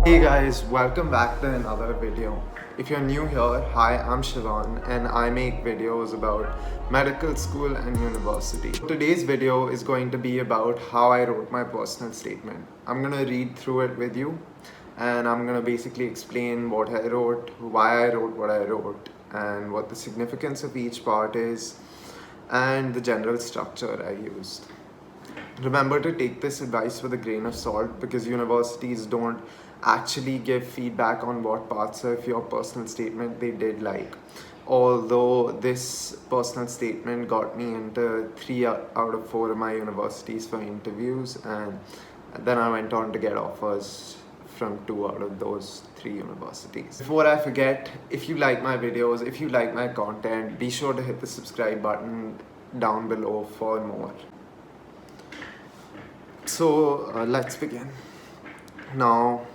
Hey guys, welcome back to another video. If you're new here, hi, I'm Shivan and I make videos about medical school and university. Today's video is going to be about how I wrote my personal statement. I'm going to read through it with you and I'm going to basically explain what I wrote, why I wrote what I wrote, and what the significance of each part is, and the general structure I used. Remember to take this advice with a grain of salt because universities don't actually give feedback on what parts of your personal statement they did like. Although this personal statement got me into 3 out of 4 of my universities for interviews, and then I went on to get offers from 2 out of those 3 universities. Before I forget, if you like my videos, if you like my content, be sure to hit the subscribe button down below for more. So let's begin. Now,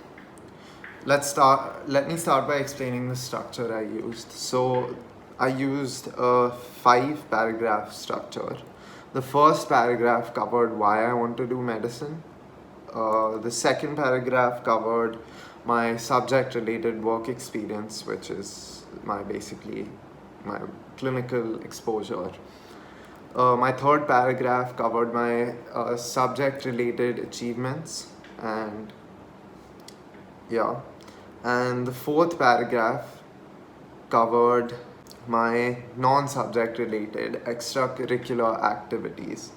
let me start by explaining the structure I used. So I used a 5-paragraph structure. The first paragraph covered why I want to do medicine. The second paragraph covered my subject-related work experience, which is basically my clinical exposure. My third paragraph covered my subject-related achievements, and the fourth paragraph covered my non-subject related extracurricular activities,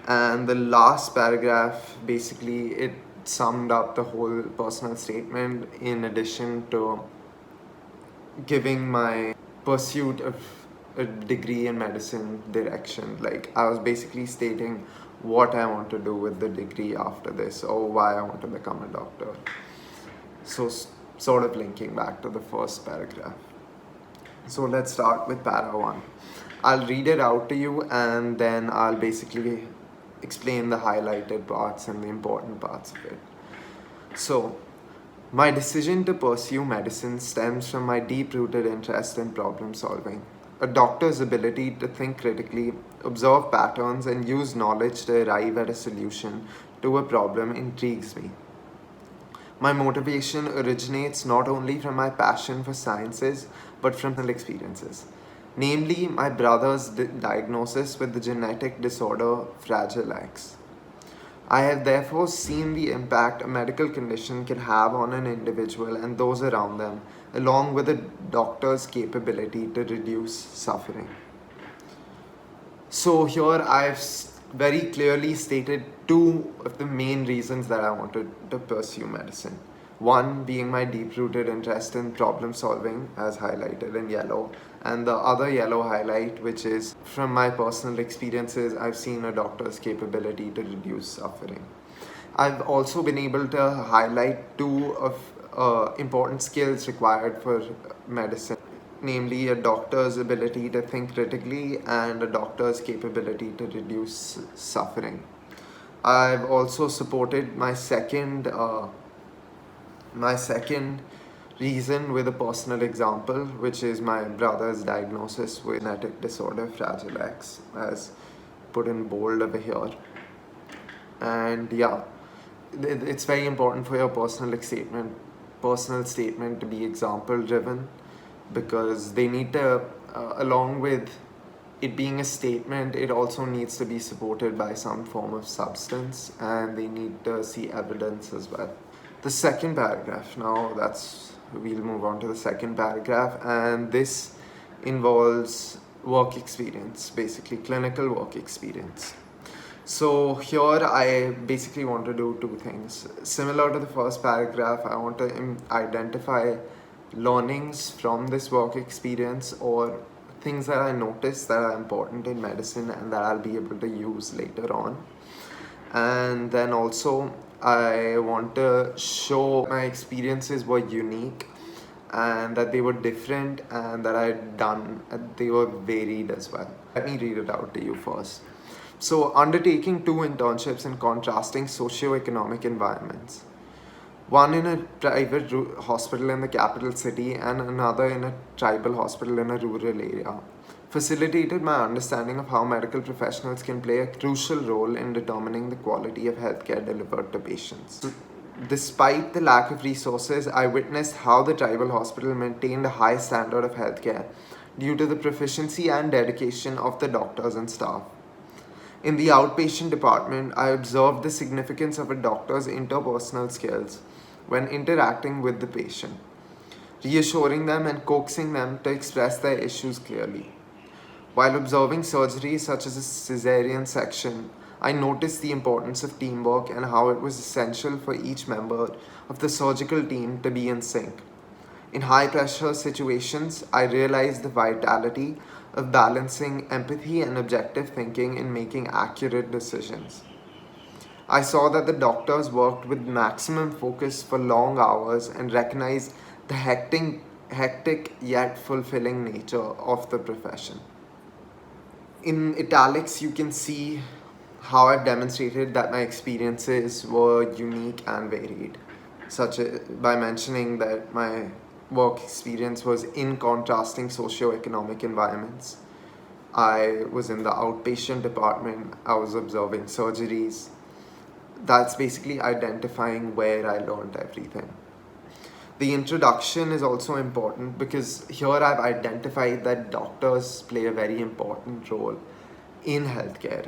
and the last paragraph basically it summed up the whole personal statement in addition to giving my pursuit of a degree in medicine direction. Like, I was basically stating what I want to do with the degree after this, or why I want to become a doctor. So sort of linking back to the first paragraph. So let's start with para 1. I'll read it out to you and then I'll basically explain the highlighted parts and the important parts of it. So, my decision to pursue medicine stems from my deep-rooted interest in problem solving. A doctor's ability to think critically, observe patterns, and use knowledge to arrive at a solution to a problem intrigues me. My motivation originates not only from my passion for sciences, but from personal experiences. Namely, my brother's diagnosis with the genetic disorder Fragile X. I have therefore seen the impact a medical condition can have on an individual and those around them, along with a doctor's capability to reduce suffering. So here I've very clearly stated 2 of the main reasons that I wanted to pursue medicine. One being my deep-rooted interest in problem solving, as highlighted in yellow, and the other yellow highlight, which is from my personal experiences, I've seen a doctor's capability to reduce suffering. I've also been able to highlight 2 of important skills required for medicine, namely a doctor's ability to think critically and a doctor's capability to reduce suffering. I've also supported my second reason with a personal example, which is my brother's diagnosis with genetic disorder Fragile X, as put in bold over here. And it's very important for your personal statement to be example driven, because they need to, along with it being a statement, it also needs to be supported by some form of substance, and they need to see evidence as well. The second paragraph, we'll move on to the second paragraph, and this involves work experience, basically clinical work experience. So here I basically want to do 2 things. Similar to the first paragraph, I want to identify learnings from this work experience or things that I noticed that are important in medicine and that I'll be able to use later on. And then also I want to show my experiences were unique and that they were different and that they were varied as well. Let me read it out to you first. So, undertaking 2 internships in contrasting socio-economic environments. One in a private hospital in the capital city and another in a tribal hospital in a rural area, facilitated my understanding of how medical professionals can play a crucial role in determining the quality of healthcare delivered to patients. Despite the lack of resources, I witnessed how the tribal hospital maintained a high standard of healthcare due to the proficiency and dedication of the doctors and staff. In the outpatient department, I observed the significance of a doctor's interpersonal skills when interacting with the patient, reassuring them and coaxing them to express their issues clearly. While observing surgeries such as a cesarean section, I noticed the importance of teamwork and how it was essential for each member of the surgical team to be in sync. In high pressure situations, I realized the vitality of balancing empathy and objective thinking in making accurate decisions. I saw that the doctors worked with maximum focus for long hours and recognized the hectic yet fulfilling nature of the profession. In italics, you can see how I've demonstrated that my experiences were unique and varied, by mentioning that my work experience was in contrasting socio-economic environments. I was in the outpatient department, I was observing surgeries. That's basically identifying where I learned everything. The introduction is also important because here I've identified that doctors play a very important role in healthcare.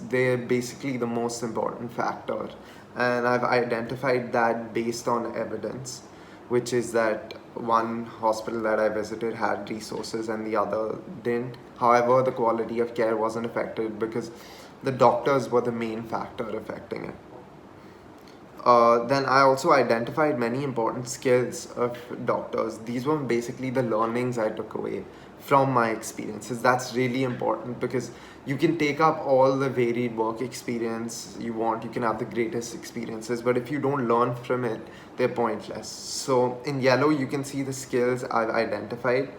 They're basically the most important factor, and I've identified that based on evidence, which is that one hospital that I visited had resources and the other didn't. However, the quality of care wasn't affected because the doctors were the main factor affecting it. Then I also identified many important skills of doctors. These were basically the learnings I took away from my experiences. That's really important because you can take up all the varied work experience you want, you can have the greatest experiences, but if you don't learn from it, they're pointless. So in yellow, you can see the skills I've identified.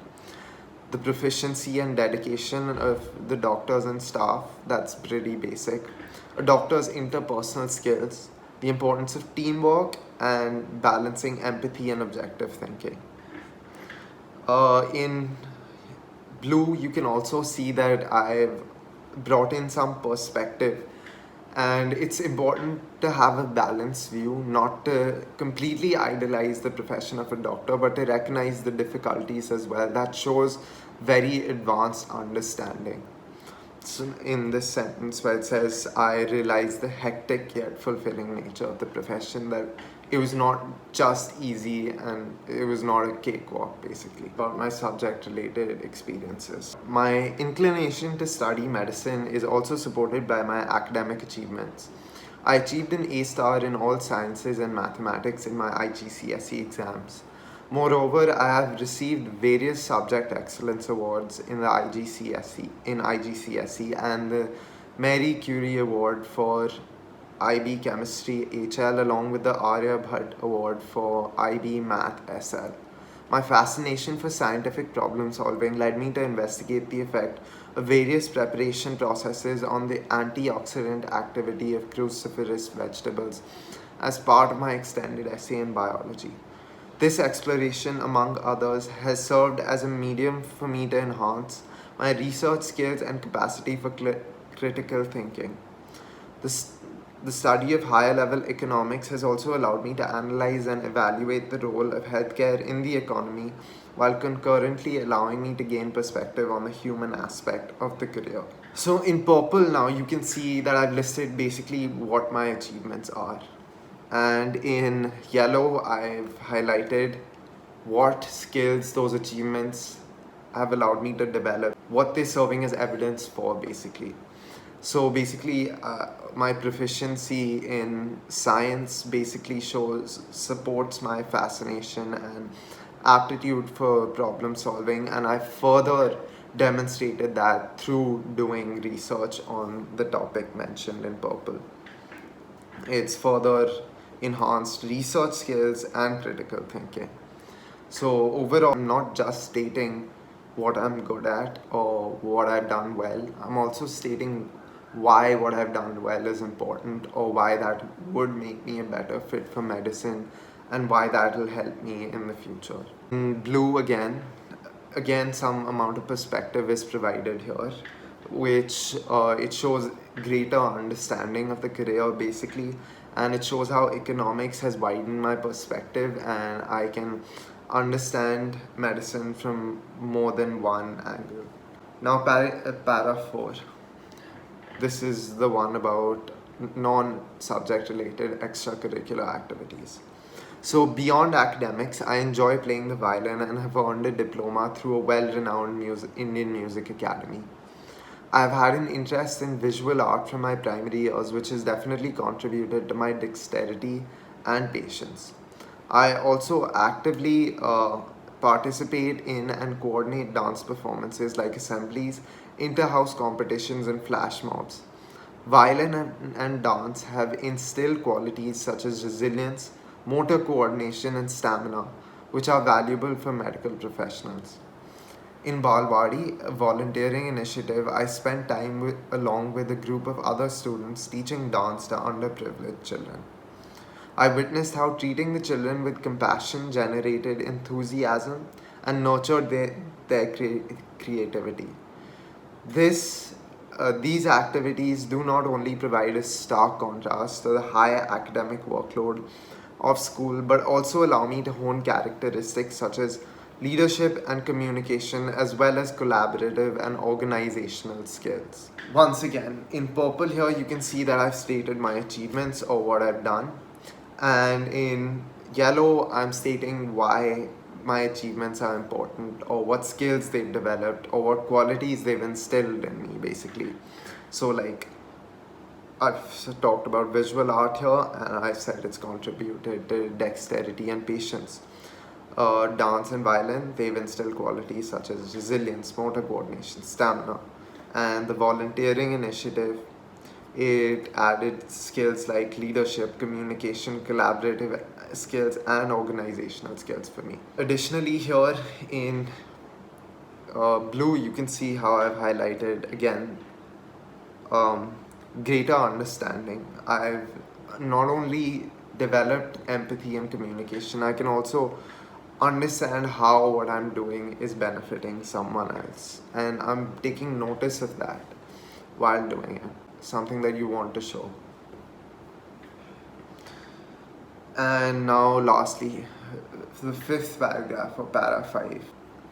The proficiency and dedication of the doctors and staff, that's pretty basic. A doctor's interpersonal skills, the importance of teamwork and balancing empathy and objective thinking. In blue, you can also see that I've brought in some perspective, and it's important to have a balanced view, not to completely idolize the profession of a doctor, but to recognize the difficulties as well. That shows very advanced understanding. So in this sentence where it says, I realized the hectic yet fulfilling nature of the profession, that it was not just easy and it was not a cakewalk, basically. About my subject related experiences. My inclination to study medicine is also supported by my academic achievements. I achieved an A star in all sciences and mathematics in my IGCSE exams. Moreover, I have received various subject excellence awards in the IGCSE and the Marie Curie Award for IB Chemistry HL, along with the Aryabhat Award for IB Math SL. My fascination for scientific problem solving led me to investigate the effect of various preparation processes on the antioxidant activity of cruciferous vegetables as part of my extended essay in biology. This exploration, among others, has served as a medium for me to enhance my research skills and capacity for critical thinking. The study of higher level economics has also allowed me to analyze and evaluate the role of healthcare in the economy, while concurrently allowing me to gain perspective on the human aspect of the career. So in purple now, you can see that I've listed basically what my achievements are. And in yellow, I've highlighted what skills those achievements have allowed me to develop, what they're serving as evidence for, basically. So basically, my proficiency in science basically supports my fascination and aptitude for problem solving, and I further demonstrated that through doing research on the topic mentioned in purple. It's further enhanced research skills and critical thinking. So overall, I'm not just stating what I'm good at or what I've done well. I'm also stating why what I've done well is important, or why that would make me a better fit for medicine, and why that will help me in the future. In blue, again some amount of perspective is provided here, which it shows greater understanding of the career basically, and it shows how economics has widened my perspective and I can understand medicine from more than one angle. Now, para 4. This is the one about non-subject related extracurricular activities. So beyond academics, I enjoy playing the violin and have earned a diploma through a well-renowned Indian music academy. I've had an interest in visual art from my primary years, which has definitely contributed to my dexterity and patience. I also actively participate in and coordinate dance performances like assemblies, inter-house competitions, and flash mobs. Violin and dance have instilled qualities such as resilience, motor coordination, and stamina, which are valuable for medical professionals. In Balwadi, a volunteering initiative, I spent time along with a group of other students teaching dance to underprivileged children. I witnessed how treating the children with compassion generated enthusiasm and nurtured their creativity. These activities do not only provide a stark contrast to the high academic workload of school, but also allow me to hone characteristics such as leadership and communication, as well as collaborative and organizational skills. Once again, in purple here, you can see that I've stated my achievements or what I've done, and in yellow, I'm stating why my achievements are important, or what skills they've developed, or what qualities they've instilled in me, basically. So, like, I've talked about visual art here, and I've said it's contributed to dexterity and patience. Dance and violin, they've instilled qualities such as resilience, motor coordination, stamina. And the volunteering initiative, it added skills like leadership, communication, collaborative skills, and organizational skills for me. Additionally, here in blue, you can see how I've highlighted again greater understanding. I've not only developed empathy and communication, I can also understand how what I'm doing is benefiting someone else, and I'm taking notice of that while doing it, something that you want to show. And now lastly, the fifth paragraph of para 5.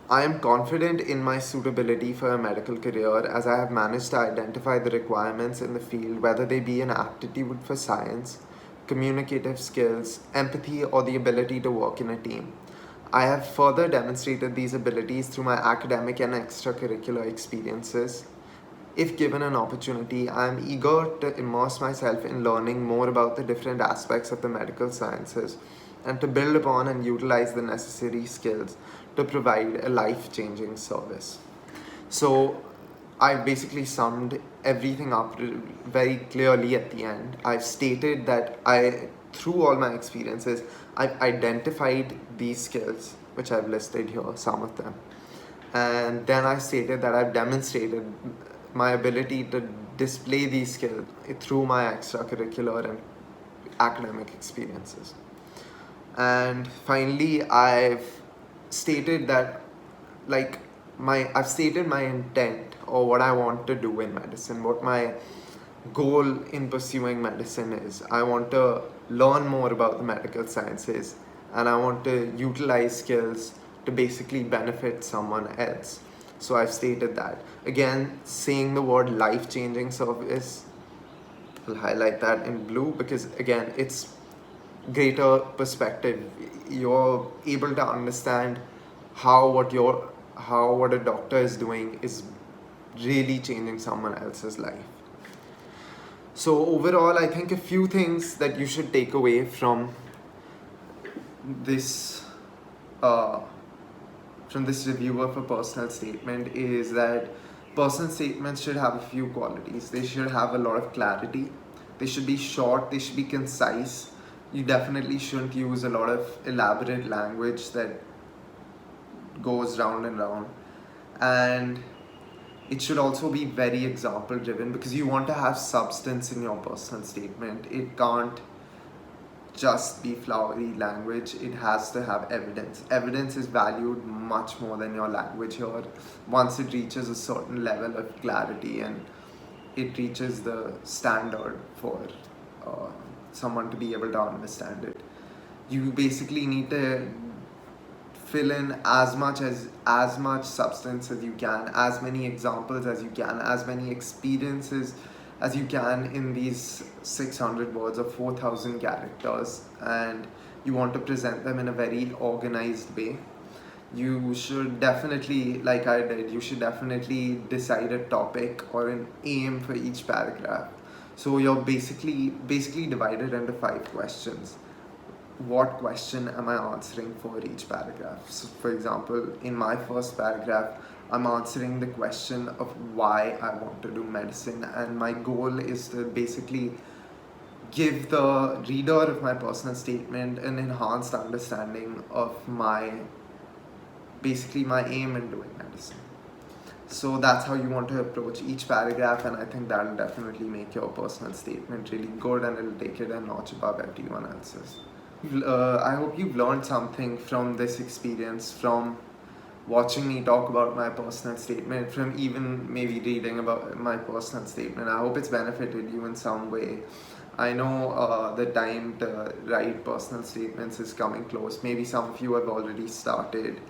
I am confident in my suitability for a medical career as I have managed to identify the requirements in the field, whether they be an aptitude for science, communicative skills, empathy, or the ability to work in a team. I have further demonstrated these abilities through my academic and extracurricular experiences. If given an opportunity, I am eager to immerse myself in learning more about the different aspects of the medical sciences and to build upon and utilize the necessary skills to provide a life-changing service. So I basically summed everything up very clearly at the end. I've stated that through all my experiences, I've identified these skills, which I've listed here, some of them. And then I stated that I've demonstrated my ability to display these skills through my extracurricular and academic experiences. And finally, I've stated that, I've stated my intent or what I want to do in medicine, what my goal in pursuing medicine is. I want to learn more about the medical sciences, and I want to utilize skills to basically benefit someone else. So I've stated that. Again, saying the word life-changing service, I'll highlight that in blue because again, it's greater perspective. You're able to understand how what a doctor is doing is really changing someone else's life. So overall, I think a few things that you should take away from this review of a personal statement is that personal statements should have a few qualities. They should have a lot of clarity. They should be short. They should be concise. You definitely shouldn't use a lot of elaborate language that goes round and round. And it should also be very example driven because you want to have substance in your personal statement. It can't just be flowery language. It has to have evidence. Evidence is valued much more than your language here once it reaches a certain level of clarity and it reaches the standard for someone to be able to understand it. You basically need to fill in as much substance as you can, as many examples as you can, as many experiences as you can in these 600 words or 4,000 characters, and you want to present them in a very organized way. You should definitely, like I did, you should definitely decide a topic or an aim for each paragraph. So you're basically divided into 5 questions. What question am I answering for each paragraph? So for example, in my first paragraph, I'm answering the question of why I want to do medicine, and my goal is to basically give the reader of my personal statement an enhanced understanding of my aim in doing medicine. So that's how you want to approach each paragraph, and I think that'll definitely make your personal statement really good, and it'll take it a notch above everyone else's. I hope you've learned something from this experience, from watching me talk about my personal statement, from even maybe reading about my personal statement. I hope it's benefited you in some way. I know the time to write personal statements is coming close. Maybe some of you have already started.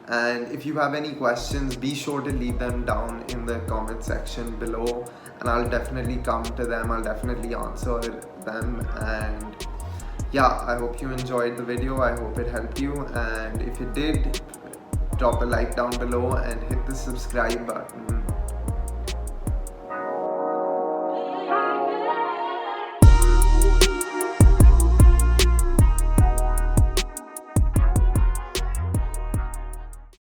And if you have any questions, be sure to leave them down in the comment section below, and I'll definitely come to them. I'll definitely answer them. And yeah, I hope you enjoyed the video. I hope it helped you, and if it did, drop a like down below and hit the subscribe button